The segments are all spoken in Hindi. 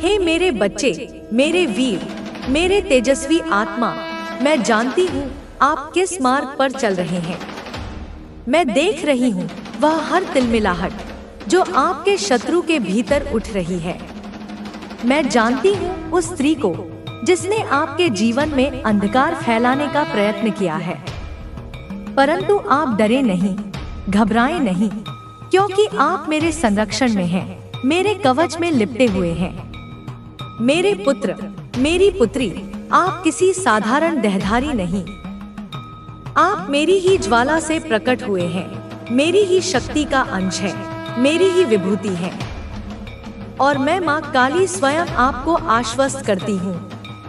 हे मेरे बच्चे, मेरे वीर, मेरे तेजस्वी आत्मा, मैं जानती हूँ आप किस मार्ग पर चल रहे हैं। मैं देख रही हूँ वह हर तिलमिलाहट जो आपके शत्रु के भीतर उठ रही है। मैं जानती हूँ उस स्त्री को जिसने आपके जीवन में अंधकार फैलाने का प्रयत्न किया है। परंतु आप डरे नहीं, घबराएं नहीं, क्योंकि आप मेरे संरक्षण में हैं, मेरे कवच में लिपटे हुए हैं। मेरे पुत्र, मेरी पुत्री, आप किसी साधारण देहधारी नहीं, आप मेरी ही ज्वाला से प्रकट हुए हैं, मेरी ही शक्ति का अंश है, मेरी ही विभूति है। और मैं माँ काली स्वयं आपको आश्वस्त करती हूँ,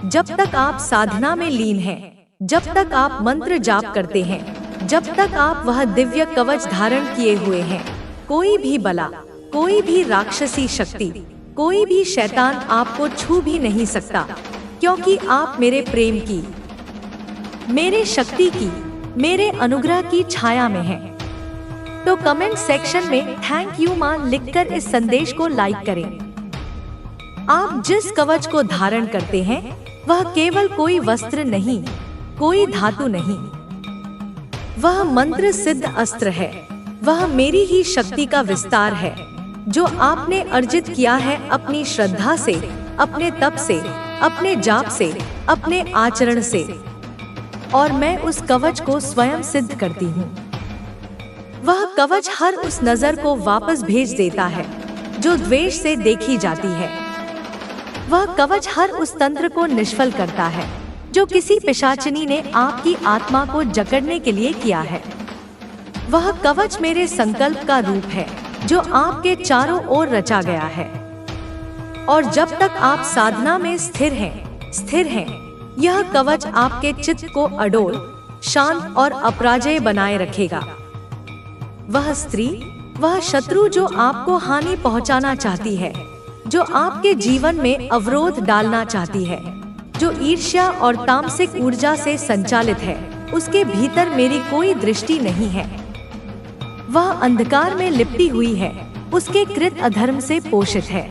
जब तक आप साधना में लीन हैं, जब तक आप मंत्र जाप करते हैं, जब तक आप वह दिव्य कवच धारण किए हुए हैं, कोई भी बला, कोई भी राक्षसी शक्ति, कोई भी शैतान आपको छू भी नहीं सकता, क्योंकि आप मेरे प्रेम की, मेरे शक्ति की, मेरे अनुग्रह की छाया में हैं। तो कमेंट सेक्शन में थैंक यू माँ लिखकर इस संदेश को लाइक करें। आप जिस कवच को धारण करते हैं वह केवल कोई वस्त्र नहीं, कोई धातु नहीं, वह मंत्र सिद्ध अस्त्र है। वह मेरी ही शक्ति का विस्तार है, जो आपने अर्जित किया है अपनी श्रद्धा से, अपने तप से, अपने जाप से, अपने आचरण से। और मैं उस कवच को स्वयं सिद्ध करती हूँ। वह कवच हर उस नजर को वापस भेज देता है जो द्वेष से देखी जाती है। वह कवच हर उस तंत्र को निष्फल करता है जो किसी पिशाचिनी ने आपकी आत्मा को जकड़ने के लिए किया है। वह कवच मेरे संकल्प का रूप है जो आपके चारों ओर रचा गया है। और जब तक आप साधना में स्थिर हैं, यह कवच आपके चित्त को अडोल, शांत और अपराजय बनाए रखेगा। वह स्त्री, वह शत्रु जो आपको हानि पहुंचाना चाहती है, जो आपके जीवन में अवरोध डालना चाहती है, जो ईर्ष्या और तामसिक ऊर्जा से संचालित है, उसके भीतर मेरी कोई दृष्टि नहीं है। वह अंधकार में लिपटी हुई है, उसके कृत अधर्म से पोषित है।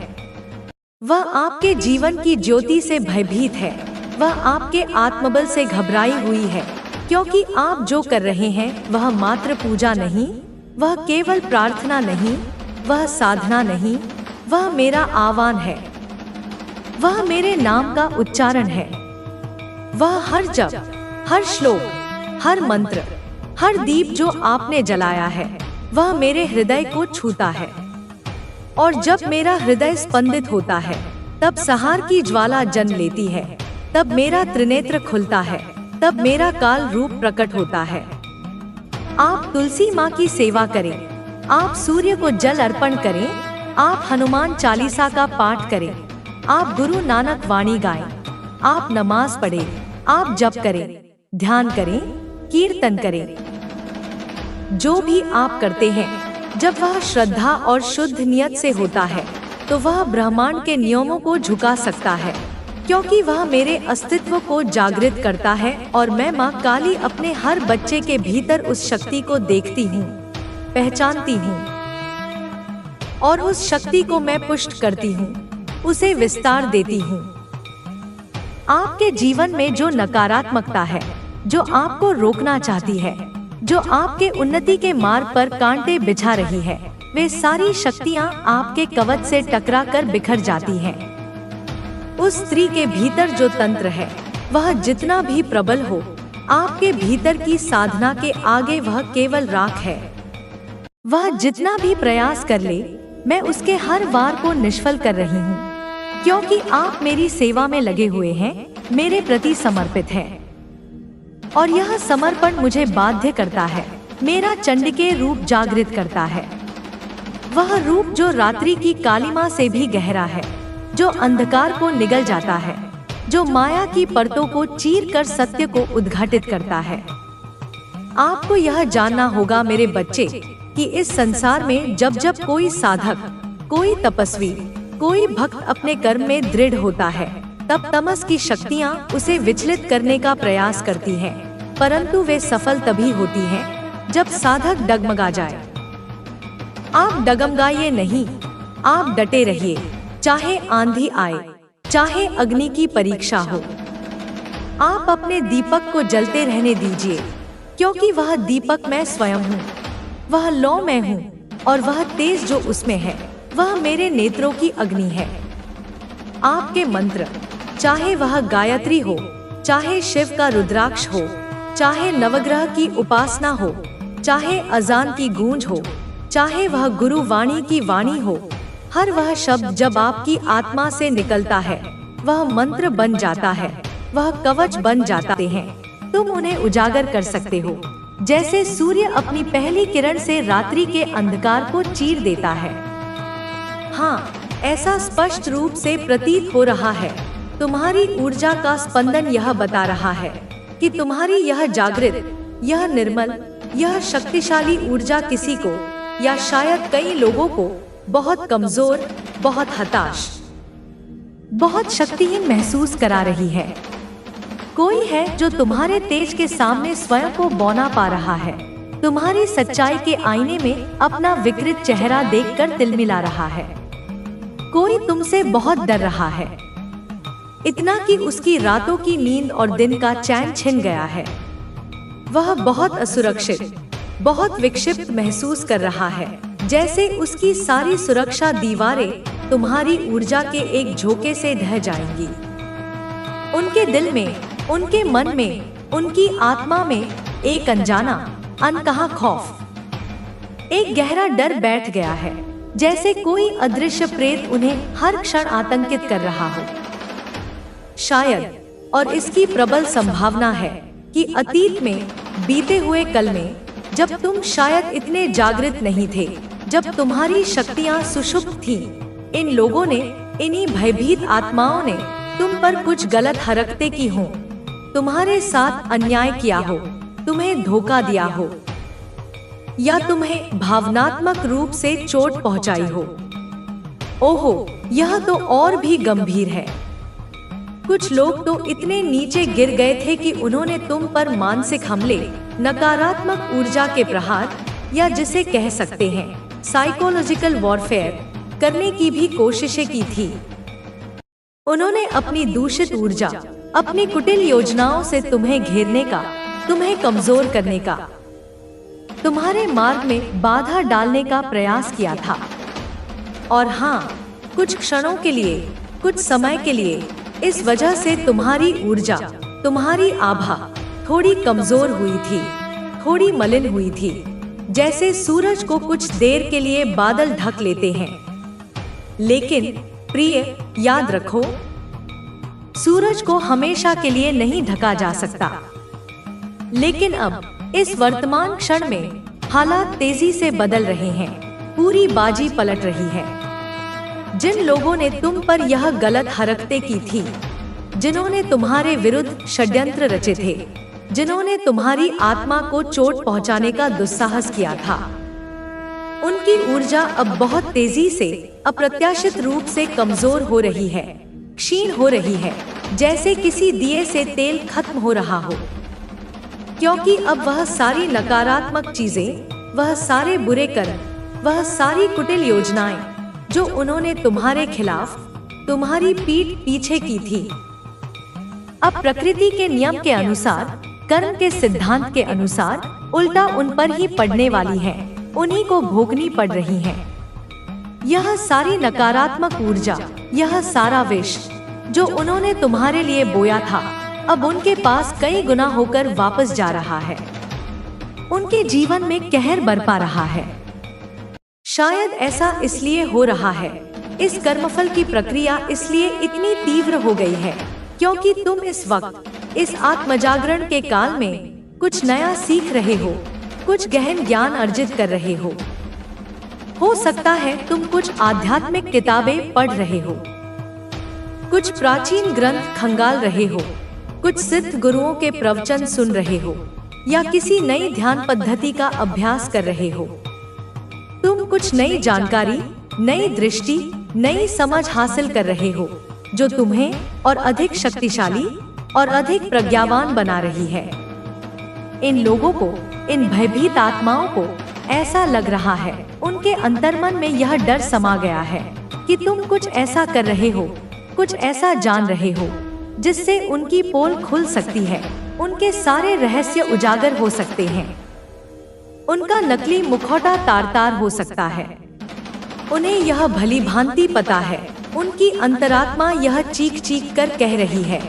वह आपके जीवन की ज्योति से भयभीत है, वह आपके आत्मबल से घबराई हुई है, क्योंकि आप जो कर रहे हैं वह मात्र पूजा नहीं, वह केवल प्रार्थना नहीं, वह साधना नहीं, वह मेरा आह्वान है, वह मेरे नाम का उच्चारण है। वह हर जप, हर श्लोक, हर मंत्र, हर दीप जो आपने जलाया है, वह मेरे हृदय को छूता है। और जब मेरा हृदय स्पंदित होता है, तब सहार की ज्वाला जन्म लेती है, तब मेरा त्रिनेत्र खुलता है, तब मेरा काल रूप प्रकट होता है। आप तुलसी माँ की सेवा करें, आप सूर्य को जल अर्पण करें, आप हनुमान चालीसा का पाठ करें, आप गुरु नानक वाणी गाएं, आप नमाज पढ़ें, आप जप करें, ध्यान करें, कीर्तन करें। जो भी आप करते हैं, जब वह श्रद्धा और शुद्ध नियत से होता है, तो वह ब्रह्मांड के नियमों को झुका सकता है, क्योंकि वह मेरे अस्तित्व को जागृत करता है। और मैं माँ काली अपने हर बच्चे के भीतर उस शक्ति को देखती हूँ, पहचानती हूँ, और उस शक्ति को मैं पुष्ट करती हूँ, उसे विस्तार देती हूँ। आपके जीवन में जो नकारात्मकता है, जो आपको रोकना चाहती है, जो आपके उन्नति के मार्ग पर कांटे बिछा रही है, वे सारी शक्तियाँ आपके कवच से टकराकर बिखर जाती हैं। उस स्त्री के भीतर जो तंत्र है, वह जितना भी प्रबल हो, आपके भीतर की साधना के आगे वह केवल राख है। वह जितना भी प्रयास कर ले, मैं उसके हर वार को निष्फल कर रही हूँ, क्योंकि आप मेरी सेवा में लगे हुए हैं, मेरे प्रति समर्पित हैं। और यह समर्पण मुझे बाध्य करता है, मेरा चंडिके रूप जागृत करता है। वह रूप जो रात्रि की कालिमा से भी गहरा है, जो अंधकार को निगल जाता है, जो माया की परतों को चीर कर सत्य को उद्घाटित करता है। आपको यह जानना होगा मेरे बच्चे, कि इस संसार में जब जब कोई साधक, कोई तपस्वी, कोई भक्त अपने कर्म में दृढ़ होता है, तब तमस की शक्तियाँ उसे विचलित करने का प्रयास करती हैं, परंतु वे सफल तभी होती हैं जब साधक डगमगा जाए। आप डगमगाइए नहीं, आप डटे रहिए, चाहे आंधी आए, चाहे अग्नि की परीक्षा हो। आप अपने दीपक को जलते रहने दीजिए, क्योंकि वह दीपक मैं स्वयं हूँ। वह लौ मैं हूँ, और वह तेज जो उसमें है वह मेरे नेत्रों की अग्नि है। आपके मंत्र, चाहे वह गायत्री हो, चाहे शिव का रुद्राक्ष हो, चाहे नवग्रह की उपासना हो, चाहे अजान की गूंज हो, चाहे वह गुरु वाणी की वाणी हो, हर वह शब्द जब आपकी आत्मा से निकलता है वह मंत्र बन जाता है, वह कवच बन जाते हैं। तुम उन्हें उजागर कर सकते हो, जैसे सूर्य अपनी पहली किरण से रात्रि के अंधकार को चीर देता है। हाँ, ऐसा स्पष्ट रूप से प्रतीत हो रहा है। तुम्हारी ऊर्जा का स्पंदन यह बता रहा है कि तुम्हारी यह जागृत, यह निर्मल, यह शक्तिशाली ऊर्जा किसी को या शायद कई लोगों को बहुत कमजोर, बहुत हताश, बहुत शक्तिहीन महसूस करा रही है। कोई है जो तुम्हारे तेज के सामने स्वयं को बौना पा रहा है, तुम्हारी सच्चाई के आईने में अपना विकृत चेहरा देखकर तिलमिला रहा है। कोई तुमसे बहुत डर रहा है, इतना कि उसकी रातों की नींद और दिन का चैन छिन गया है। वह बहुत असुरक्षित, बहुत विक्षिप्त महसूस कर रहा है, जैसे उसकी सारी सुरक्षा दीवारें तुम्हारी ऊर्जा के एक झोंके से ढह जाएंगी। उनके दिल में, उनके मन में, उनकी आत्मा में एक अनजाना, अनकहा खौफ, एक गहरा डर बैठ गया है, जैसे कोई अदृश्य प्रेत उन्हें हर क्षण आतंकित कर रहा हो। शायद, और इसकी प्रबल संभावना है कि अतीत में, बीते हुए कल में, जब तुम शायद इतने जागृत नहीं थे, जब तुम्हारी शक्तियां सुषुप्त थीं, इन लोगों ने, इन्हीं भयभीत आत्माओं ने तुम पर कुछ गलत हरकतें की हों, तुम्हारे साथ अन्याय किया हो, तुम्हें धोखा दिया हो, या तुम्हें भावनात्मक रूप से चोट पहुंचाई हो। ओहो, यह तो और भी गंभीर है। कुछ लोग तो इतने नीचे गिर गए थे कि उन्होंने तुम पर मानसिक हमले, नकारात्मक ऊर्जा के प्रहार, या जिसे कह सकते हैं साइकोलॉजिकल वॉरफेयर, करने की भी कोशिशें की थी। उन्होंने अपनी दूषित ऊर्जा, अपनी कुटिल योजनाओं से तुम्हें घेरने का, तुम्हें कमजोर करने का, तुम्हारे मार्ग में बाधा डालने का प्रयास किया था। और हाँ, कुछ क्षणों के लिए, कुछ समय के लिए, इस वजह से तुम्हारी ऊर्जा, तुम्हारी आभा थोड़ी कमजोर हुई थी, थोड़ी मलिन हुई थी, जैसे सूरज को कुछ देर के लिए बादल ढक लेते हैं। लेकिन प्रिय, याद रखो, सूरज को हमेशा के लिए नहीं ढका जा सकता। लेकिन अब इस वर्तमान क्षण में हालात तेजी से बदल रहे हैं, पूरी बाजी पलट रही है। जिन लोगों ने तुम पर यह गलत हरकतें की थी, जिन्होंने तुम्हारे विरुद्ध षड्यंत्र रचे थे, जिन्होंने तुम्हारी आत्मा को चोट पहुंचाने का दुस्साहस किया था, उनकी ऊर्जा अब बहुत तेजी से, अप्रत्याशित रूप से कमजोर हो रही है, क्षीण हो रही है, जैसे किसी दिए से तेल खत्म हो रहा हो। क्योंकि अब वह सारी नकारात्मक चीजें, वह सारे बुरे कर्म, वह सारी कुटिल योजनाएं जो उन्होंने तुम्हारे खिलाफ, तुम्हारी पीठ पीछे की थी, अब प्रकृति के नियम के अनुसार, कर्म के सिद्धांत के अनुसार उल्टा उन पर ही पड़ने वाली है, उन्हीं को भोगनी पड़ रही है। यह सारी नकारात्मक ऊर्जा, यह सारा विष जो उन्होंने तुम्हारे लिए बोया था, अब उनके पास कई गुना होकर वापस जा रहा है, उनके जीवन में कहर बरपा रहा है। शायद ऐसा इसलिए हो रहा है, इस कर्मफल की प्रक्रिया इसलिए इतनी तीव्र हो गई है, क्योंकि तुम इस वक्त, इस आत्मजागरण के काल में कुछ नया सीख रहे हो, कुछ गहन ज्ञान अर्जित कर रहे हो। हो सकता है तुम कुछ आध्यात्मिक किताबें पढ़ रहे हो, कुछ प्राचीन ग्रंथ खंगाल रहे हो, कुछ सिद्ध गुरुओं के प्रवचन सुन रहे हो, या किसी नई ध्यान पद्धति का अभ्यास कर रहे हो। तुम कुछ नई जानकारी, नई दृष्टि, नई समझ हासिल कर रहे हो, जो तुम्हें और अधिक शक्तिशाली और अधिक प्रज्ञावान बना रही है। इन लोगों को, इन भयभीत आत्माओं को ऐसा लग रहा है, उनके अंतर्मन में यह डर समा गया है कि तुम कुछ ऐसा कर रहे हो, कुछ ऐसा जान रहे हो जिससे उनकी पोल खुल सकती है, उनके सारे रहस्य उजागर हो सकते हैं, उनका नकली मुखौटा तार-तार हो सकता है। उन्हें यह भली भांति पता है, उनकी अंतरात्मा यह चीख-चीख कर कह रही है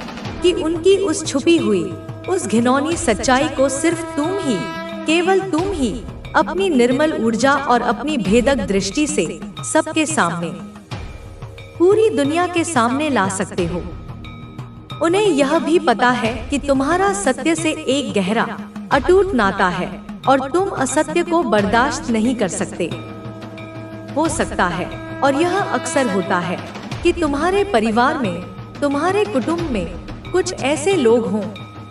कि उनकी उस छुपी हुई, उस घिनौनी सच्चाई को सिर्फ तुम ही, केवल तुम ही अपनी निर्मल ऊर्जा और अपनी भेदक दृष्टि से सबके सामने, पूरी दुनिया के सामने ला सकते हो। उन्हें यह भी पता है कि तुम्हारा सत्य से एक गहरा, अटूट नाता है और तुम असत्य को बर्दाश्त नहीं कर सकते। हो सकता है, और यह अक्सर होता है, कि तुम्हारे परिवार में, तुम्हारे कुटुंब में कुछ ऐसे लोग हों,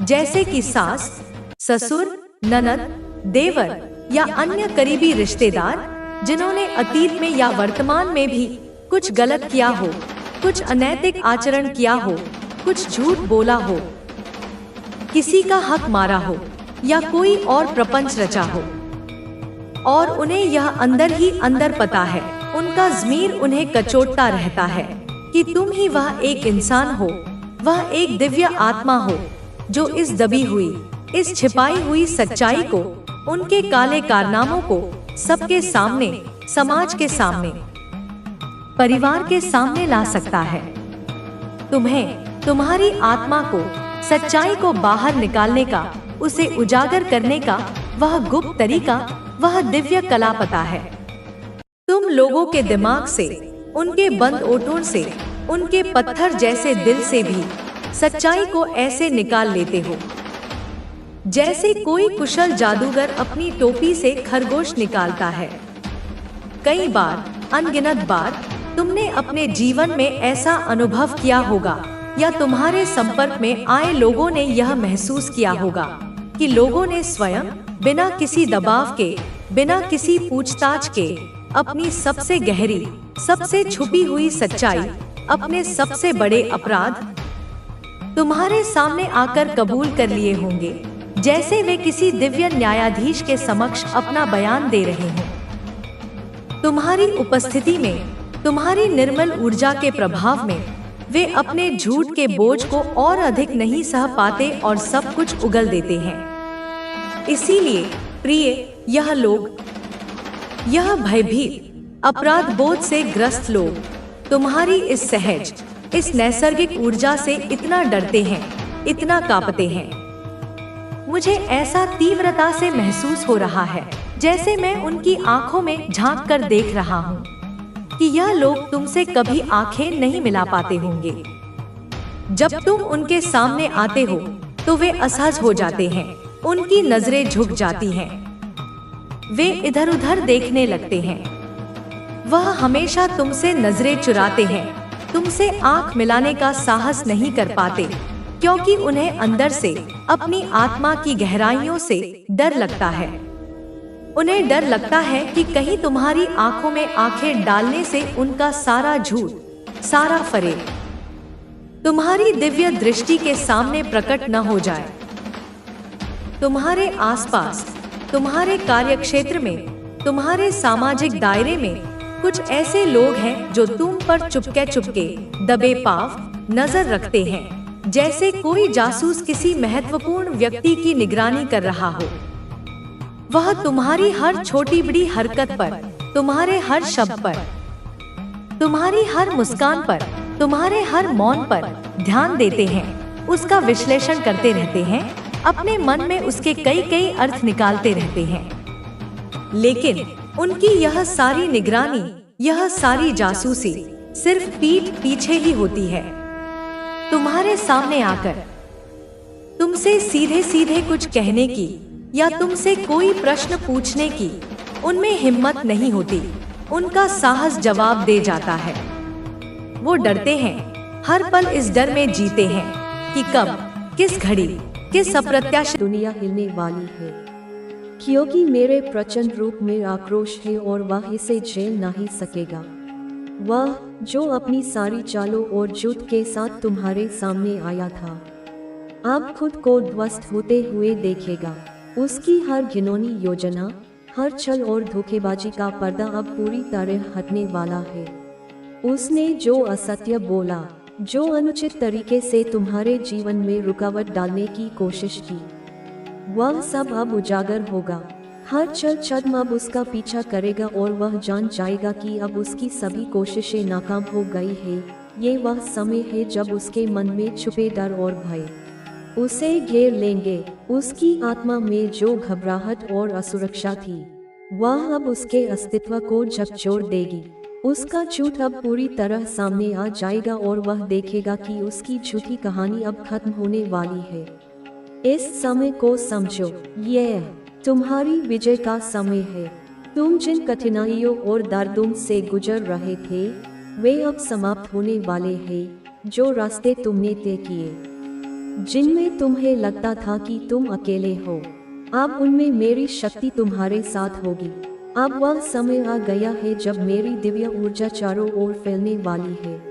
जैसे कि सास, ससुर, ननद, देवर या अन्य करीबी रिश्तेदार, जिन्होंने अतीत में या वर्तमान में भी कुछ गलत किया हो, कुछ अनैतिक आचरण किया हो, कुछ झूठ बोला हो, किसी का हक मारा हो या कोई और प्रपंच रचा हो। और उन्हें यह अंदर ही अंदर पता है, उनका ज़मीर उन्हें कचोटता रहता है कि तुम ही वह एक इंसान हो, वह एक दिव्य आत्मा हो, जो इस दबी हुई, इस छिपाई हुई सच्चाई को, उनके काले कारनामों को सबके सामने, समाज के सामने, परिवार के सामने ला सकता है। तुम्हें, तुम्हारी आत्मा को, सच्चाई को बाहर निकालने का, उसे उजागर करने का वह गुप्त तरीका, वह दिव्य कला पता है। तुम लोगों के दिमाग से, उनके बंद ओठों से, उनके पत्थर जैसे दिल से भी सच्चाई को ऐसे निकाल लेते हो, जैसे कोई कुशल जादूगर अपनी टोपी से खरगोश निकालता है। कई बार, अनगिनत बार तुमने अपने जीवन में ऐसा अनुभव किया होगा, या तुम्हारे संपर्क में आए लोगों ने यह महसूस किया होगा कि लोगों ने स्वयं, बिना किसी दबाव के, बिना किसी पूछताछ के, अपनी सबसे गहरी, सबसे छुपी हुई सच्चाई, अपने सबसे बड़े अपराध तुम्हारे सामने आकर कबूल कर लिए होंगे, जैसे वे किसी दिव्य न्यायाधीश के समक्ष अपना बयान दे रहे हों। तुम्हारी उपस्थिति में, तुम्हारी निर्मल ऊर्जा के प्रभाव में वे अपने झूठ के बोझ को और अधिक नहीं सह पाते और सब कुछ उगल देते हैं। इसीलिए प्रिय, यह लोग, यह भयभीत, अपराध बोध से ग्रस्त लोग तुम्हारी इस सहज, इस नैसर्गिक ऊर्जा से इतना डरते हैं, इतना कांपते हैं। मुझे ऐसा तीव्रता से महसूस हो रहा है, जैसे मैं उनकी आंखों में झांक कर देख रहा हूँ कि यह लोग तुमसे कभी आंखें नहीं मिला पाते होंगे। जब तुम उनके सामने आते हो तो वे असहज हो जाते हैं, उनकी नजरें झुक जाती हैं, वे इधर-उधर देखने लगते हैं। वह हमेशा तुमसे नजरें चुराते हैं, तुमसे आंख मिलाने का साहस नहीं कर पाते, क्योंकि उन्हें अंदर से, अपनी आत्मा की गहराइयों से डर लगता है। उन्हें डर लगता है कि कहीं तुम्हारी आंखों में आंखें डालने से उनका सारा झूठ, सारा फरेब तुम्हारी दिव्य दृष्टि के सामने प्रकट न हो जाए। तुम्हारे आसपास, तुम्हारे कार्यक्षेत्र में, तुम्हारे सामाजिक दायरे में कुछ ऐसे लोग हैं जो तुम पर चुपके दबे पांव नजर रखते हैं, जैसे कोई जासूस किसी महत्वपूर्ण व्यक्ति की निगरानी कर रहा हो। वह तुम्हारी हर छोटी बड़ी हरकत पर, तुम्हारे हर शब्द पर, तुम्हारी हर मुस्कान पर, तुम्हारे हर मौन पर ध्यान देते हैं, उसका विश्लेषण करते रहते हैं, अपने मन में उसके कई अर्थ निकालते रहते हैं। लेकिन उनकी यह सारी निगरानी, यह सारी जासूसी सिर्फ पीठ पीछे ही होती है। तुम्हारे सामने आकर तुमसे सीधे कुछ कहने की या तुमसे कोई प्रश्न पूछने की उनमें हिम्मत नहीं होती, उनका साहस जवाब दे जाता है। वो डरते हैं, हर पल इस डर में जीते हैं कि कब, किस घड़ी, किस अप्रत्याशित दुनिया हिलने वाली है, क्योंकि मेरे प्रचंड रूप में आक्रोश है और वह इसे झेल नहीं सकेगा। वह जो अपनी सारी चालों और जुट के साथ तुम्हारे सामने आया था, अब खुद को ध्वस्त होते हुए देखेगा। उसकी हर घिनौनी योजना, हर छल और धोखेबाजी का पर्दा अब पूरी तरह हटने वाला है। उसने जो असत्य बोला, जो अनुचित तरीके से तुम्हारे जीवन में रुकावट डालने की कोशिश की, वह सब अब उजागर होगा। हर छल छद्म अब उसका पीछा करेगा और वह जान जाएगा कि अब उसकी सभी कोशिशें नाकाम हो गई है। ये वह समय है जब उसके मन में छुपे डर और भय उसे घेर लेंगे। उसकी आत्मा में जो घबराहट और असुरक्षा थी, वह अब उसके अस्तित्व को झकझोर देगी। उसका झूठ अब पूरी तरह सामने आ जाएगा और वह देखेगा कि उसकी झूठी कहानी अब खत्म होने वाली है। इस समय को समझो, यह तुम्हारी विजय का समय है। तुम जिन कठिनाइयों और दर्दों से गुजर रहे थे, वे अब समाप्त होने वाले हैं। जो रास्ते तुमने तय किए, जिनमें तुम्हें लगता था कि तुम अकेले हो, अब उनमें मेरी शक्ति तुम्हारे साथ होगी। अब वह समय आ गया है जब मेरी दिव्य ऊर्जा चारों ओर फैलने वाली है।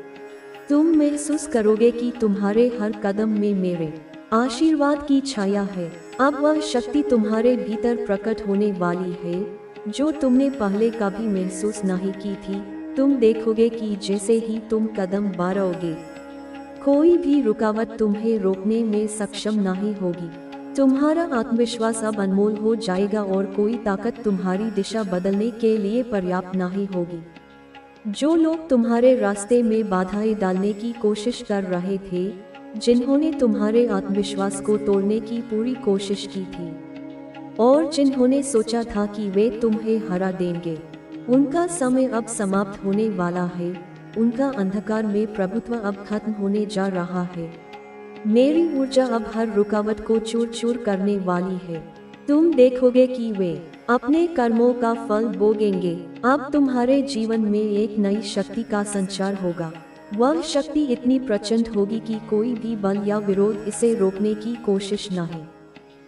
तुम महसूस करोगे कि तुम्हारे हर कदम में मेरे आशीर्वाद की छाया है। अब वह शक्ति तुम्हारे भीतर प्रकट होने वाली है, जो तुमने पहले कभी महसूस नहीं की थी। तुम देखोगे कि जैसे ही तुम कदम बढ़ाओगे, कोई भी रुकावट तुम्हें रोकने में सक्षम नहीं होगी। तुम्हारा आत्मविश्वास अब अनमोल हो जाएगा और कोई ताकत तुम्हारी दिशा बदलने के लिए पर्याप्त नहीं होगी। जो लोग तुम्हारे रास्ते में बाधाएं डालने की कोशिश कर रहे थे, जिन्होंने तुम्हारे आत्मविश्वास को तोड़ने की पूरी कोशिश की थी और जिन्होंने सोचा था कि वे तुम्हें हरा देंगे, उनका समय अब समाप्त होने वाला है। उनका अंधकार में प्रभुत्व अब खत्म होने जा रहा है। मेरी ऊर्जा अब हर रुकावट को चूर चूर करने वाली है। तुम देखोगे कि वे अपने कर्मों का फल भोगेंगे। अब तुम्हारे जीवन में एक नई शक्ति का संचार होगा। वह शक्ति इतनी प्रचंड होगी कि कोई भी बल या विरोध इसे रोकने की कोशिश नहीं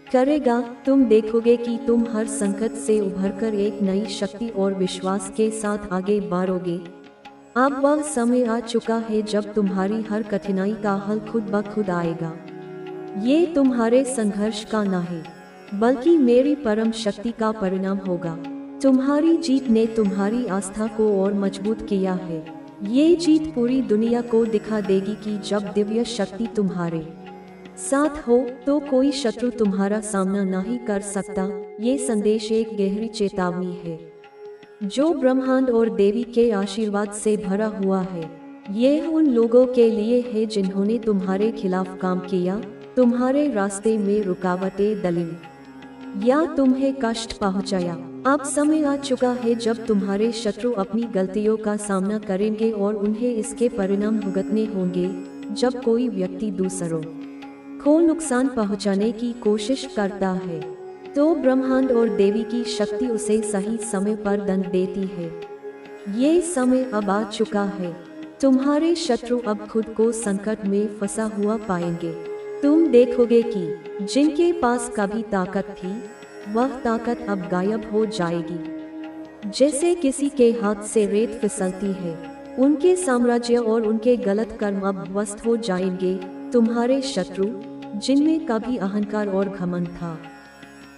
करेगा। तुम देखोगे कि तुम हर संकट से उभरकर एक नई शक्ति और विश्वास के साथ आगे बढ़ोगे। अब वह समय आ चुका है जब तुम्हारी हर कठिनाई का हल खुद ब खुद आएगा। ये तुम्हारे संघर्ष का नहीं, बल्कि मेरी परम शक्ति का परिणाम होगा। तुम्हारी जीत ने तुम्हारी आस्था को और मजबूत किया है। ये जीत पूरी दुनिया को दिखा देगी कि जब दिव्य शक्ति तुम्हारे साथ हो तो कोई शत्रु तुम्हारा सामना नहीं कर सकता। ये संदेश एक गहरी चेतावनी है जो ब्रह्मांड और देवी के आशीर्वाद से भरा हुआ है। यह उन लोगों के लिए है जिन्होंने तुम्हारे खिलाफ काम किया, तुम्हारे रास्ते में रुकावटें डाली या तुम्हें कष्ट पहुंचाया। अब समय आ चुका है जब तुम्हारे शत्रु अपनी गलतियों का सामना करेंगे और उन्हें इसके परिणाम भुगतने होंगे। जब कोई व्यक्ति दूसरों को नुकसान पहुंचाने की कोशिश करता है, तो ब्रह्मांड और देवी की शक्ति उसे सही समय पर दंड देती है। ये समय अब आ चुका है। तुम्हारे शत्रु अब खुद को संकट में फंसा हुआ पाएंगे। तुम देखोगे कि जिनके पास कभी ताकत थी, वह ताकत अब गायब हो जाएगी। जैसे किसी के हाथ से रेत फिसलती है, उनके साम्राज्य और उनके गलत कर्म अब ध्वस्त हो जाएंगे। तुम्हारे शत्रु, जिनमें कभी अहंकार और घमंड था,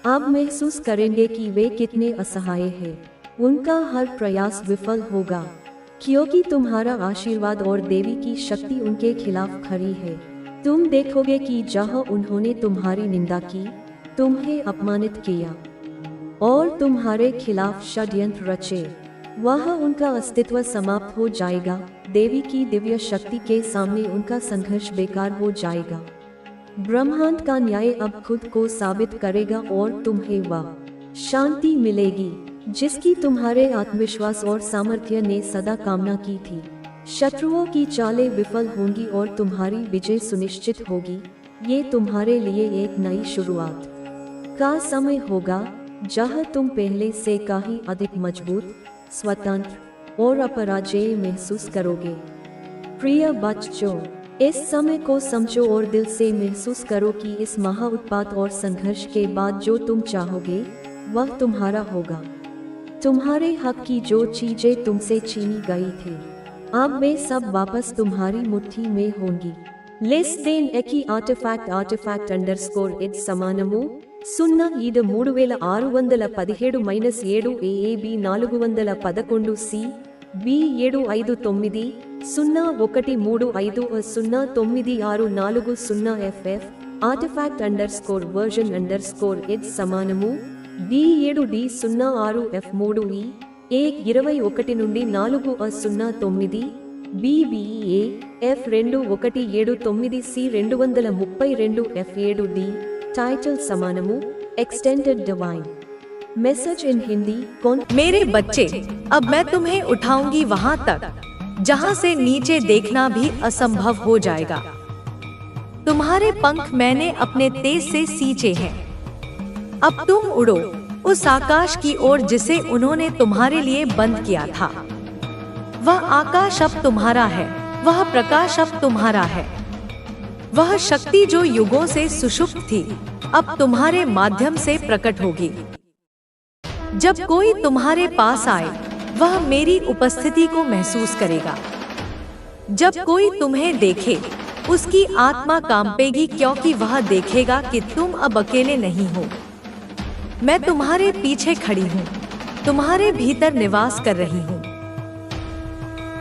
अब महसूस करेंगे कि वे कितने असहाय हैं। उनका हर प्रयास विफल होगा, क्योंकि तुम्हारा आशीर्वाद और देवी की शक्ति उनके खिलाफ खड़ी है। तुम देखोगे कि जहां उन्होंने तुम्हारी निंदा की, तुम्हें अपमानित किया और तुम्हारे खिलाफ षड्यंत्र रचे, वहां उनका अस्तित्व समाप्त हो जाएगा। देवी की दिव्य शक्ति के सामने उनका संघर्ष बेकार हो जाएगा। ब्रह्मांड का न्याय अब खुद को साबित करेगा और तुम्हें वह शांति मिलेगी जिसकी तुम्हारे आत्मविश्वास और सामर्थ्य ने सदा कामना की थी। शत्रुओं की चालें विफल होंगी और तुम्हारी विजय सुनिश्चित होगी। ये तुम्हारे लिए एक नई शुरुआत का समय होगा, जहां तुम पहले से कहीं अधिक मजबूत, स्वतंत्र और अपराजेय महसूस करोगे। प्रिय बच्चों, इस समय को समझो और दिल से महसूस करो कि इस महाउत्पात और संघर्ष के बाद जो तुम चाहोगे, वह तुम्हारा होगा। तुम्हारे हक की जो चीजें तुमसे छीनी गई थी, अब वे सब वापस तुम्हारी मुट्ठी में होंगी। Less than Eki artifact _ id సమానము 0 3617 AAB 411 C B75901350964 artifact_version_id సమానము B7D06F3E 21 నుండి 409 BBA F2179C232 टाइटल समानमु extended divine message in Hindi मेरे बच्चे, अब मैं तुम्हें उठाऊंगी वहां तक जहां से नीचे देखना भी असंभव हो जाएगा। तुम्हारे पंख मैंने अपने तेज से सींचे हैं। अब तुम उड़ो उस आकाश की ओर जिसे उन्होंने तुम्हारे लिए बंद किया था। वह आकाश अब तुम्हारा है, वह प्रकाश अब तुम्हारा है। वह शक्ति जो युगों से सुषुप्त थी अब तुम्हारे माध्यम से प्रकट होगी। जब कोई तुम्हारे पास आए वह मेरी उपस्थिति को महसूस करेगा। जब कोई तुम्हें देखे उसकी आत्मा कांपेगी, क्योंकि वह देखेगा कि तुम अब अकेले नहीं हो। मैं तुम्हारे पीछे खड़ी हूँ, तुम्हारे भीतर निवास कर रही हूँ।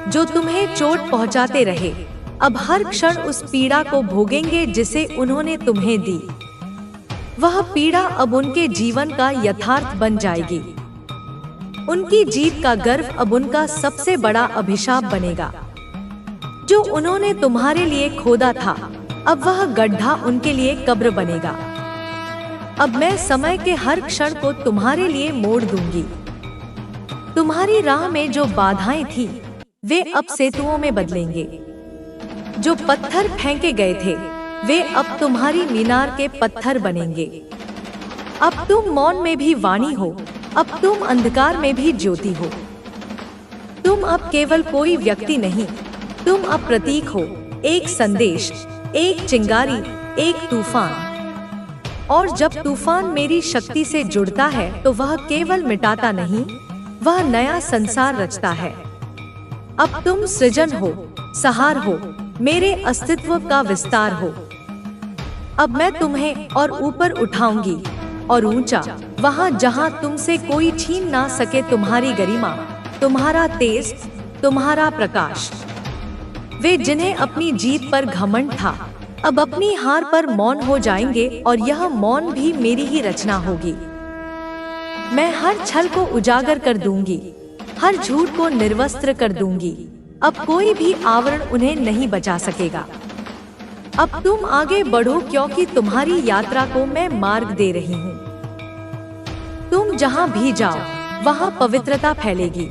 जो तुम्हें चोट पहुँचाते रहे अब हर क्षण उस पीड़ा को भोगेंगे जिसे उन्होंने तुम्हें दी। वह पीड़ा अब उनके जीवन का यथार्थ बन जाएगी। उनकी जीत का गर्व अब उनका सबसे बड़ा अभिशाप बनेगा। जो उन्होंने तुम्हारे लिए खोदा था अब वह गड्ढा उनके लिए कब्र बनेगा। अब मैं समय के हर क्षण को तुम्हारे लिए मोड़ दूंगी। तुम्हारी राह में जो बाधाएं थी वे अब सेतुओं में बदलेंगे। जो पत्थर फेंके गए थे वे अब तुम्हारी मीनार के पत्थर बनेंगे। अब तुम मौन में भी वाणी हो, अब तुम अंधकार में भी ज्योति हो। तुम अब केवल कोई व्यक्ति नहीं, तुम अब प्रतीक हो, एक संदेश, एक चिंगारी, एक तूफान। और जब तूफान मेरी शक्ति से जुड़ता है तो वह केवल मिटाता नहीं, वह नया संसार रचता है। अब तुम सृजन हो, सहार हो, मेरे अस्तित्व का विस्तार हो। अब मैं तुम्हें और ऊपर उठाऊंगी और ऊंचा, वहां जहां तुमसे कोई छीन ना सके तुम्हारी गरिमा, तुम्हारा तेज, तुम्हारा प्रकाश। वे जिन्हें अपनी जीत पर घमंड था अब अपनी हार पर मौन हो जाएंगे, और यह मौन भी मेरी ही रचना होगी। मैं हर छल को उजागर कर दूंगी, हर झूठ को निर्वस्त्र कर दूंगी। अब कोई भी आवरण उन्हें नहीं बचा सकेगा। अब तुम आगे बढ़ो, क्योंकि तुम्हारी यात्रा को मैं मार्ग दे रही हूँ। तुम जहाँ भी जाओ वहाँ पवित्रता फैलेगी।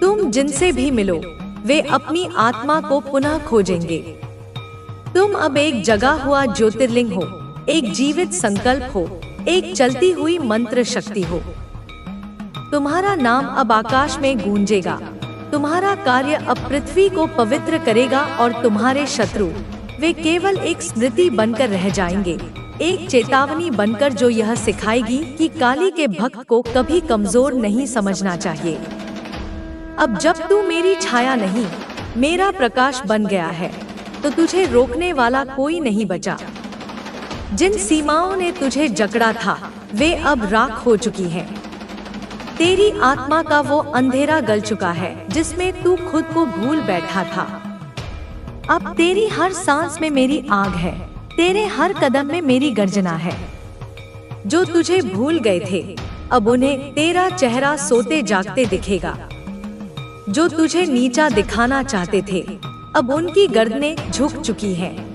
तुम जिनसे भी मिलो वे अपनी आत्मा को पुनः खोजेंगे। तुम अब एक जगा हुआ ज्योतिर्लिंग हो, एक जीवित संकल्प हो, एक चलती हुई मंत्र शक्ति हो। तुम्हारा नाम अब आकाश में गूंजेगा। तुम्हारा कार्य अब पृथ्वी को पवित्र करेगा, और तुम्हारे शत्रु वे केवल एक स्मृति बनकर रह जाएंगे, एक चेतावनी बनकर जो यह सिखाएगी कि काली के भक्त को कभी कमजोर नहीं समझना चाहिए। अब जब तू मेरी छाया नहीं मेरा प्रकाश बन गया है तो तुझे रोकने वाला कोई नहीं बचा। जिन सीमाओं ने तुझे जकड़ा था वे अब राख हो चुकी हैं। तेरी आत्मा का वो अंधेरा गल चुका है जिसमें तू खुद को भूल बैठा था। अब तेरी हर सांस में मेरी आग है, तेरे हर कदम में मेरी गर्जना है। जो तुझे भूल गए थे अब उन्हें तेरा चेहरा सोते जागते दिखेगा। जो तुझे नीचा दिखाना चाहते थे अब उनकी गर्दनें झुक चुकी हैं।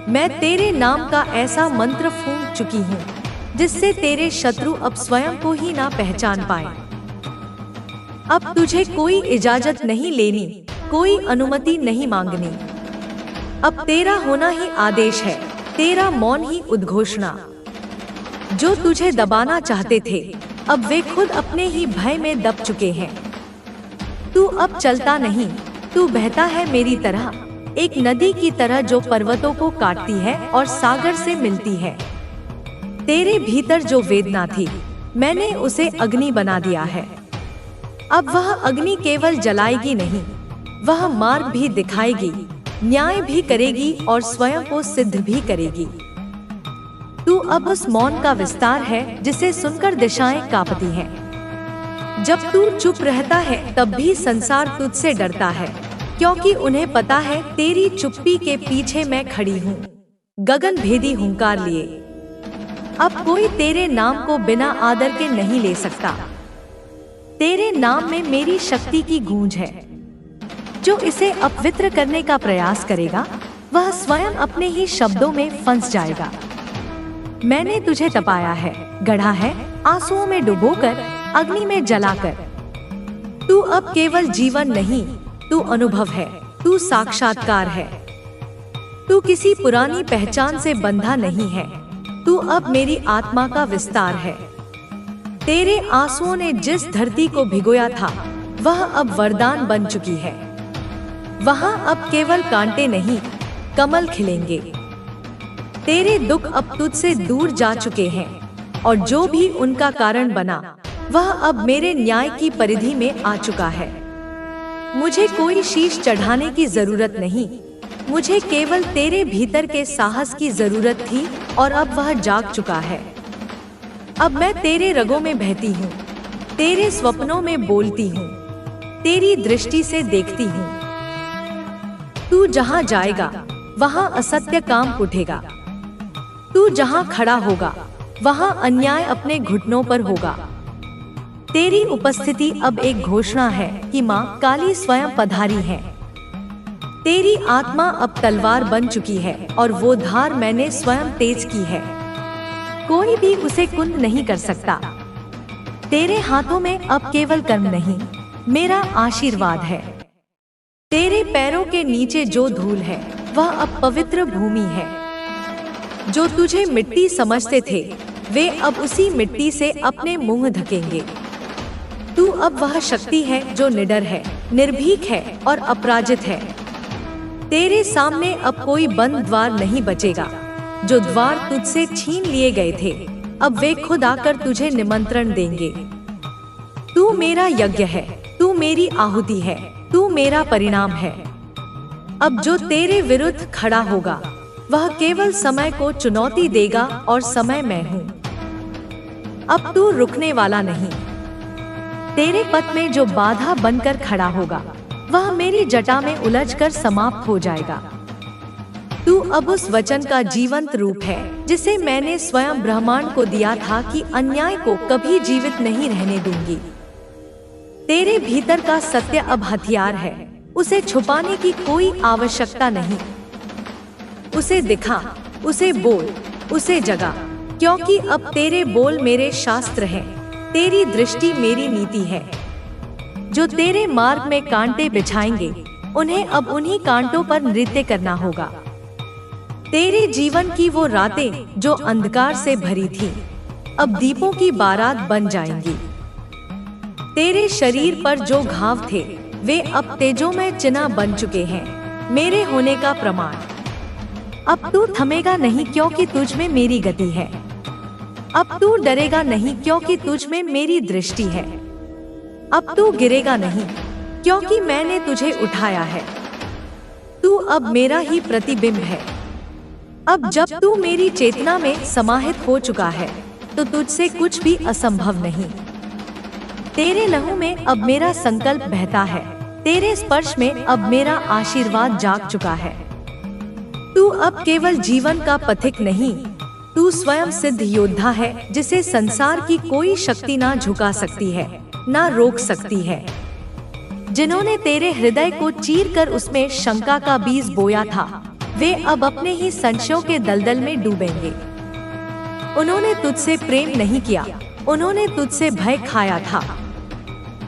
मैं तेरे नाम का ऐसा मंत्र फूंक चुकी हूँ जिससे तेरे शत्रु अब स्वयं को ही ना पहचान पाए। अब तुझे कोई इजाजत नहीं लेनी, कोई अनुमति नहीं मांगनी। अब तेरा होना ही आदेश है, तेरा मौन ही उद्घोषणा। जो तुझे दबाना चाहते थे अब वे खुद अपने ही भय में दब चुके हैं। तू अब चलता नहीं, तू बहता है मेरी तरह, एक नदी की तरह जो पर्वतों को काटती है और सागर से मिलती है। तेरे भीतर जो वेदना थी मैंने उसे अग्नि बना दिया है। अब वह अग्नि केवल जलाएगी नहीं, वह मार्ग भी दिखाएगी, न्याय भी करेगी और स्वयं को सिद्ध भी करेगी। तू अब उस मौन का विस्तार है जिसे सुनकर दिशाएं कांपती हैं। जब तू चुप रहता है तब भी संसार तुझसे डरता है, क्योंकि उन्हें पता है तेरी चुप्पी के पीछे मैं खड़ी हूँ, गगन भेदी हुंकार लिए। अब कोई तेरे नाम को बिना आदर के नहीं ले सकता। तेरे नाम में मेरी शक्ति की गूंज है। जो इसे अपवित्र करने का प्रयास करेगा वह स्वयं अपने ही शब्दों में फंस जाएगा। मैंने तुझे तपाया है, गढ़ा है आंसुओं में डुबोकर, अग्नि में जलाकर। तू अब केवल जीवन नहीं, तू अनुभव है, तू साक्षात्कार है। तू किसी पुरानी पहचान से बंधा नहीं है, तू अब मेरी आत्मा का विस्तार है। तेरे आंसुओं ने जिस धरती को भिगोया था वह अब वरदान बन चुकी है। वहां अब केवल कांटे नहीं, कमल खिलेंगे। तेरे दुख अब तुझसे दूर जा चुके हैं, और जो भी उनका कारण बना वह अब मेरे न्याय की परिधि में आ चुका है। मुझे कोई शीश चढ़ाने की जरूरत नहीं, मुझे केवल तेरे भीतर के साहस की जरूरत थी, और अब वह जाग चुका है। अब मैं तेरे रगों में बहती हूँ, तेरे स्वप्नों में बोलती हूँ, तेरी दृष्टि से देखती हूँ। तू जहाँ जाएगा वहाँ असत्य काम उठेगा। तू जहाँ खड़ा होगा वहाँ अन्याय अपने घुटनों पर होगा। तेरी उपस्थिति अब एक घोषणा है कि माँ काली स्वयं पधारी है। तेरी आत्मा अब तलवार बन चुकी है, और वो धार मैंने स्वयं तेज की है। कोई भी उसे कुंद नहीं कर सकता। तेरे हाथों में अब केवल कर्म नहीं, मेरा आशीर्वाद है। तेरे पैरों के नीचे जो धूल है वह अब पवित्र भूमि है। जो तुझे मिट्टी समझते थे वे अब उसी मिट्टी से अपने मुंह ढकेंगे। तू अब वह शक्ति है जो निडर है, निर्भीक है और अपराजित है। तेरे सामने अब कोई बंद द्वार नहीं बचेगा। जो द्वार तुझसे छीन लिए गए थे अब वे खुद आकर तुझे निमंत्रण देंगे। तू मेरा यज्ञ है, तू मेरी आहुति है, तू मेरा परिणाम है। अब जो तेरे विरुद्ध खड़ा होगा वह केवल समय को चुनौती देगा, और समय मैं हूँ। अब तू रुकने वाला नहीं। तेरे पथ में जो बाधा बनकर खड़ा होगा वह मेरी जटा में उलझकर समाप्त हो जाएगा। तू अब उस वचन का जीवंत रूप है जिसे मैंने स्वयं ब्रह्मांड को दिया था कि अन्याय को कभी जीवित नहीं रहने दूंगी। तेरे भीतर का सत्य अब हथियार है, उसे छुपाने की कोई आवश्यकता नहीं। उसे दिखा, उसे बोल, उसे जगा, क्योंकि अब तेरे बोल मेरे शास्त्र हैं, तेरी दृष्टि मेरी नीति है। जो तेरे मार्ग में कांटे बिछाएंगे उन्हें अब उन्हीं कांटों पर नृत्य करना होगा। तेरे जीवन की वो रातें जो अंधकार से भरी थी अब दीपों की बारात बन जाएंगी। तेरे शरीर पर जो घाव थे वे अब तेजोमय चिन्ह बन चुके हैं, मेरे होने का प्रमाण। अब तू थमेगा नहीं क्योंकि तुझ में मेरी गति है। अब तू डरेगा नहीं क्योंकि तुझ में मेरी दृष्टि है। अब तू गिरेगा नहीं क्योंकि मैंने तुझे उठाया है। तू अब मेरा ही प्रतिबिंब है। अब जब तू मेरी चेतना में समाहित हो चुका है तो तुझसे कुछ भी असंभव नहीं। तेरे लहू में अब मेरा संकल्प बहता है, तेरे स्पर्श में अब मेरा आशीर्वाद जाग चुका है। तू अब केवल जीवन का पथिक नहीं, तू स्वयं सिद्ध योद्धा है जिसे संसार की कोई शक्ति ना झुका सकती है, ना रोक सकती है। जिन्होंने तेरे हृदय को चीरकर उसमें शंका का बीज बोया था वे अब अपने ही संशयों के दलदल में डूबेंगे। उन्होंने तुझसे प्रेम नहीं किया, उन्होंने तुझसे भय खाया था।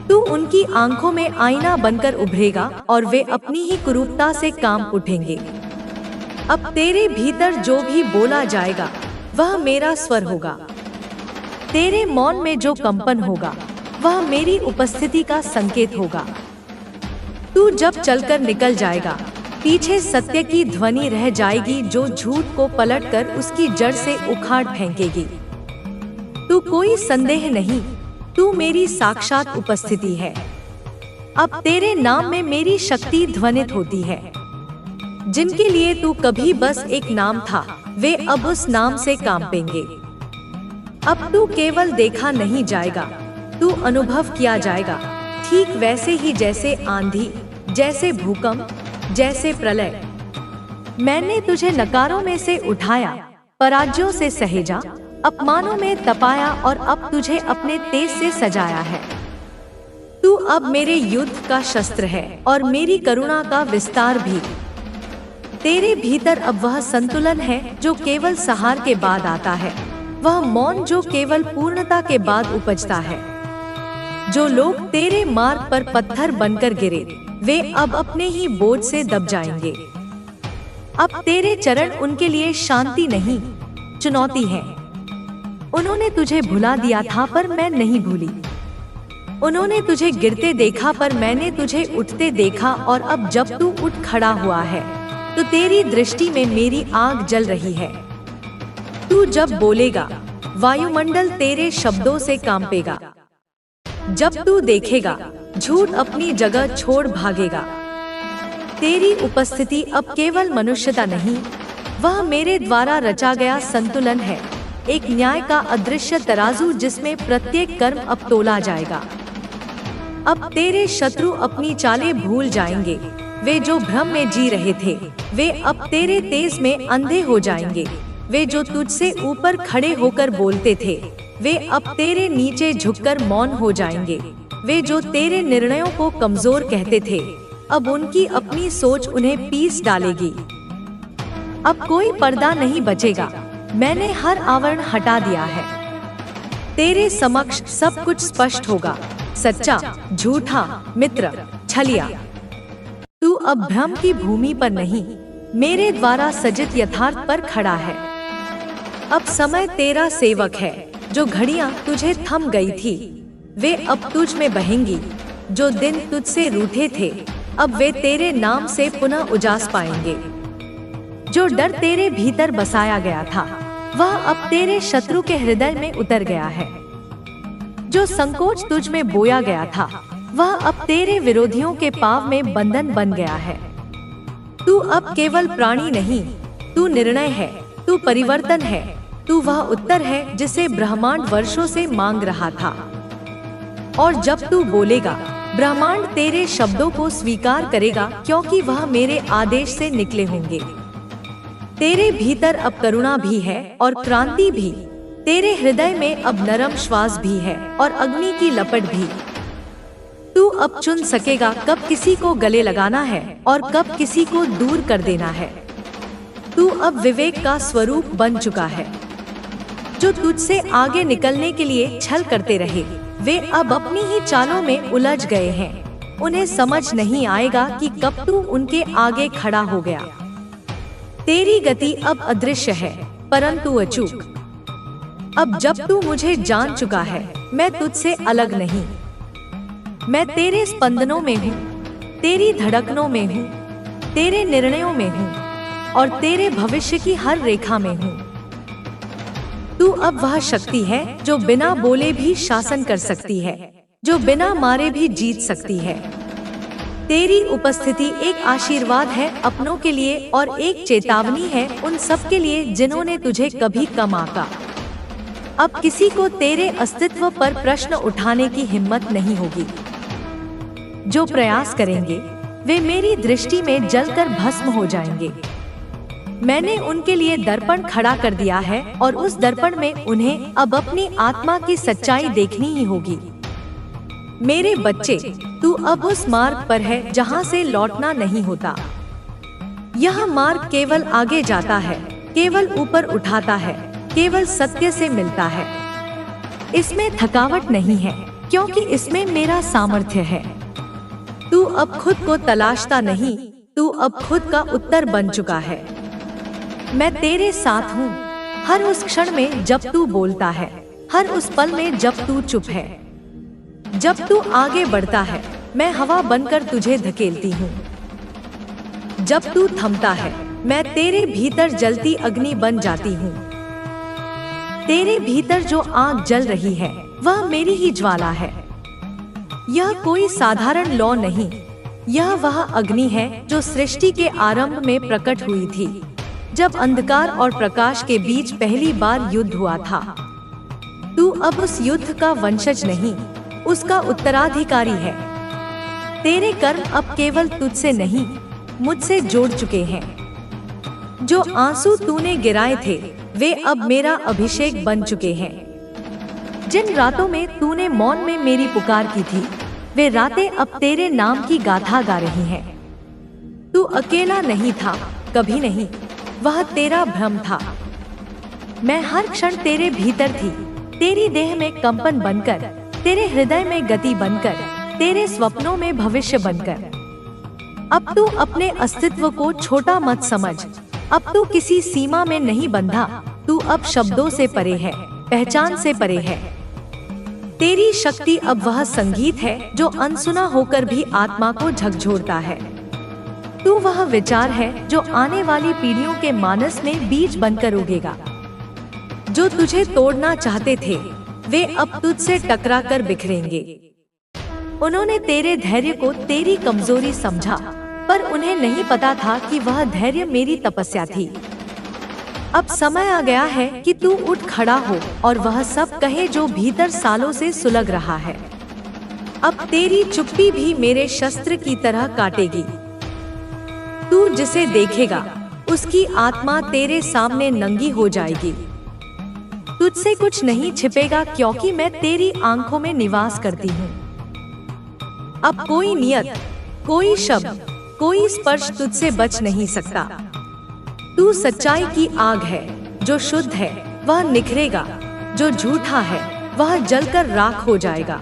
तू उनकी आंखों में आईना बनकर उभरेगा और वे अपनी ही कुरूपता से काम उठेंगे। अब तेरे भीतर जो भी बोला जाएगा वह मेरा स्वर होगा। तेरे मौन में जो कंपन होगा वह मेरी उपस्थिति का संकेत होगा। तू जब चलकर निकल जाएगा पीछे सत्य की ध्वनि रह जाएगी जो झूठ को पलटकर उसकी जड़ से उखाड़ फेंकेगी। तू कोई संदेह नहीं, तू मेरी साक्षात उपस्थिति है। अब तेरे नाम में मेरी शक्ति ध्वनित होती है। जिनके लिए तू कभी बस एक नाम था वे अब उस नाम से कांपेंगे। अब तू केवल देखा नहीं जाएगा, तू अनुभव किया जाएगा, ठीक वैसे ही जैसे आंधी, जैसे भूकंप, जैसे प्रलय। मैंने तुझे नकारों में से उठाया, पराजयों से सहेजा, अपमानों में तपाया और अब तुझे अपने तेज से सजाया है। तू अब मेरे युद्ध का शस्त्र है और मेरी करुणा का विस्तार भी। तेरे भीतर अब वह संतुलन है जो केवल सहार के बाद आता है, वह मौन जो केवल पूर्णता के बाद उपजता है। जो लोग तेरे मार्ग पर पत्थर बनकर गिरे, वे अब अपने ही बोझ से दब जाएंगे। अब तेरे चरण उनके लिए शांति नहीं, चुनौती है। उन्होंने तुझे भुला दिया था पर मैं नहीं भूली। उन्होंने तुझे गिरते देखा पर मैंने तुझे उठते देखा, और अब जब तू उठ खड़ा हुआ है तो तेरी दृष्टि में मेरी आग जल रही है। तू जब बोलेगा, वायुमंडल तेरे शब्दों से कांपेगा। जब तू देखेगा, झूठ अपनी जगह छोड़ भागेगा। तेरी उपस्थिति अब केवल मनुष्यता नहीं, वह मेरे द्वारा रचा गया संतुलन है, एक न्याय का अदृश्य तराजू जिसमें प्रत्येक कर्म अब तोला जाएगा। अब तेरे शत्रु अपनी चालें भूल जाएंगे, वे जो भ्रम में जी रहे थे वे अब तेरे तेज में अंधे हो जाएंगे। वे जो तुझसे ऊपर खड़े होकर बोलते थे वे अब तेरे नीचे झुककर मौन हो जाएंगे। वे जो तेरे निर्णयों को कमजोर कहते थे, अब उनकी अपनी सोच उन्हें पीस डालेगी। अब कोई पर्दा नहीं बचेगा, मैंने हर आवरण हटा दिया है। तेरे समक्ष सब कुछ स्पष्ट होगा, सच्चा, झूठा, मित्र, छलिया। तू अब भ्रम की भूमि पर नहीं, मेरे द्वारा सजित यथार्थ पर खड़ा है। अब समय तेरा सेवक है। जो घड़ियां तुझे थम गई थी वे अब तुझ में बहेंगी। जो दिन तुझसे रूठे थे अब वे तेरे नाम से पुनः उजास पाएंगे। जो डर तेरे भीतर बसाया गया था वह अब तेरे शत्रु के हृदय में उतर गया है। जो संकोच तुझ में बोया गया था वह अब तेरे विरोधियों के पांव में बंधन बन गया है। तू अब केवल प्राणी नहीं, तू निर्णय है, तू परिवर्तन है, तू वह उत्तर है जिसे ब्रह्मांड वर्षों से मांग रहा था। और जब तू बोलेगा, ब्रह्मांड तेरे शब्दों को स्वीकार करेगा, क्योंकि वह मेरे आदेश से निकले होंगे। तेरे भीतर अब करुणा भी है और क्रांति भी। तेरे हृदय में अब नरम श्वास भी है और अग्नि की लपट भी। तू अब चुन सकेगा कब किसी को गले लगाना है और कब किसी को दूर कर देना है। तू अब विवेक का स्वरूप बन चुका है। जो तुझसे आगे निकलने के लिए छल करते रहे वे अब अपनी ही चालों में उलझ गए हैं। उन्हें समझ नहीं आएगा कि कब तू उनके आगे खड़ा हो गया। तेरी गति अब अदृश्य है परंतु अचूक। अब जब तू मुझे जान चुका है मैं तुझसे अलग नहीं। मैं तेरे स्पंदनों में हूँ, तेरी धड़कनों में हूँ, तेरे निर्णयों में हूँ और तेरे भविष्य की हर रेखा में हूँ। तू अब वह शक्ति है जो बिना बोले भी शासन कर सकती है, जो बिना मारे भी जीत सकती है। तेरी उपस्थिति एक आशीर्वाद है अपनों के लिए और एक चेतावनी है उन सब के लिए जिन्होंने तुझे कभी कम आंका। अब किसी को तेरे अस्तित्व पर प्रश्न उठाने की हिम्मत नहीं होगी। जो प्रयास करेंगे वे मेरी दृष्टि में जलकर भस्म हो जाएंगे। मैंने उनके लिए दर्पण खड़ा कर दिया है और उस दर्पण में उन्हें अब अपनी आत्मा की सच्चाई देखनी ही होगी। मेरे बच्चे, तू अब उस मार्ग पर है जहाँ से लौटना नहीं होता। यह मार्ग केवल आगे जाता है, केवल ऊपर उठाता है, केवल सत्य से मिलता है। इसमें थकावट नहीं है क्योंकि इसमें मेरा सामर्थ्य है। तू अब खुद को तलाशता नहीं, तू अब खुद का उत्तर बन चुका है। मैं तेरे साथ हूँ हर उस क्षण में जब तू बोलता है, हर उस पल में जब तू चुप है। जब तू आगे बढ़ता है मैं हवा बनकर तुझे धकेलती हूँ। जब तू थमता है मैं तेरे भीतर जलती अग्नि बन जाती हूँ। तेरे भीतर जो आग जल रही है वह मेरी ही ज्वाला है। यह कोई साधारण लौ नहीं, यह वह अग्नि है जो सृष्टि के आरंभ में प्रकट हुई थी, जब अंधकार और प्रकाश के बीच पहली बार युद्ध हुआ था। तू अब उस युद्ध का वंशज नहीं, उसका उत्तराधिकारी है। तेरे कर्म अब केवल तुझसे नहीं, मुझसे जोड़ चुके हैं। जो आंसू तूने गिराए थे वे अब मेरा अभिषेक बन चुके हैं। जिन रातों में तूने मौन में मेरी पुकार की थी, वे रातें अब तेरे नाम की गाथा गा रही हैं। तू अकेला नहीं था, कभी नहीं, वह तेरा भ्रम था। मैं हर क्षण तेरे भीतर थी, तेरी देह में कंपन बनकर, तेरे हृदय में गति बनकर, तेरे स्वप्नों में भविष्य बनकर। अब तू अपने अस्तित्व को छोटा मत समझ, अब तू किसी सीमा में नहीं बंधा, तू अब शब्दों से परे है, पहचान से परे है। तेरी शक्ति अब वह संगीत है जो अनसुना होकर भी आत्मा को झकझोरता है। तू वह विचार है जो आने वाली पीढ़ियों के मानस में बीज बनकर उगेगा। जो तुझे तोड़ना चाहते थे वे अब तुझसे टकरा कर बिखरेंगे। उन्होंने तेरे धैर्य को तेरी कमजोरी समझा, पर उन्हें नहीं पता था कि वह धैर्य मेरी तपस्या थी। अब समय आ गया है कि तू उठ खड़ा हो और वह सब कहे जो भीतर सालों से सुलग रहा है। अब तेरी चुप्पी भी मेरे शस्त्र की तरह काटेगी। तू जिसे देखेगा उसकी आत्मा तेरे सामने नंगी हो जाएगी। तुझसे कुछ नहीं छिपेगा क्योंकि मैं तेरी आंखों में निवास करती हूँ। अब कोई नियत, कोई शब्द, कोई स्पर्श तुझसे बच नहीं सकता। तू सच्चाई की आग है, जो शुद्ध है वह निखरेगा, जो झूठा है वह जलकर राख हो जाएगा।